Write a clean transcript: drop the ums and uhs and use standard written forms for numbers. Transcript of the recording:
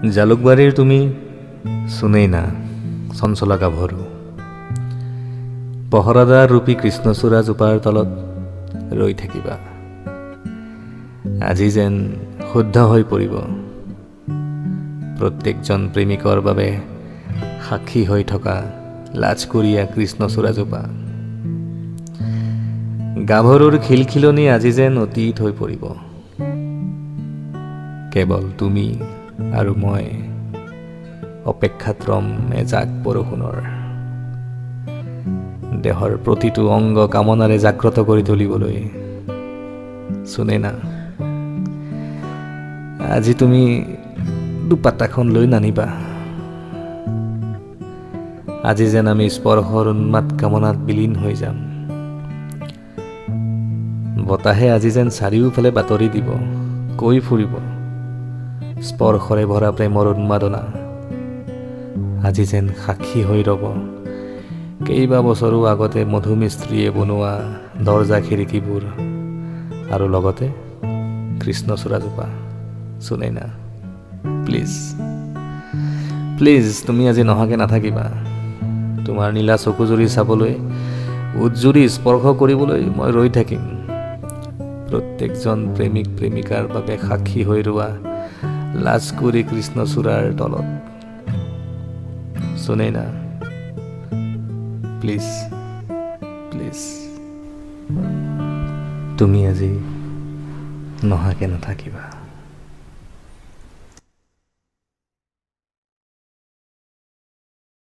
জালুকবাৰীৰ তুমি সুনैনা চঞ্চলা গাভৰু পহৰাদাৰ ৰূপী কৃষ্ণচূড়া জোপাৰ তলত ৰৈ থাকিবা। আজি যেন শুদ্ধ হৈ পৰিব প্ৰত্যেকজন প্ৰেমিকৰ বাবে সাক্ষী হৈ থকা লাজকুৰীয়া কৃষ্ণচূড়া জোপা। গাভৰুৰ খিলখিলনি আজি যেন অতীত হৈ পৰিব। কেৱল তুমি আৰু মই অপেক্ষাত ৰম এজাক বৰষুণৰ। দেহৰ প্ৰতিটো অংগ কামনাৰে জাগ্ৰত কৰি তুলিবলৈ। সুনैনা, আজি তুমি দুপাটাখন লৈ নানিবা। আজি যেন আমি স্পৰ্শৰ উন্মাদ কামনাত বিলীন হৈ যাম। বতাহে আজি যেন চাৰিওফালে বাতৰি দিব, কৈ ফুৰিব স্পৰ্শৰে ভৰা প্ৰেমৰ উন্মাদনা। আজি যেন সাক্ষী হৈ ৰব কেইবা বছৰো আগতে মধুমিস্ত্ৰীয়ে বনোৱা দৰজা খিৰিকীবোৰ আৰু লগতে কৃষ্ণচূড়াজোপা। সুনैনা, প্লিজ প্লিজ তুমি আজি নহাকে নাথাকিবা। তোমাৰ নীলা চকুজুৰি চাবলৈ, উজ্জুৰি স্পৰ্শ কৰিবলৈ মই ৰৈ থাকিম। প্ৰত্যেকজন প্ৰেমিক প্ৰেমিকাৰ বাবে সাক্ষী হৈ ৰোৱা লাজকুৰী কৃষ্ণচূড়াৰ তলত। সুনैনা, প্লিজ প্লিজ তুমি আজি নহাকে নাথাকিবা।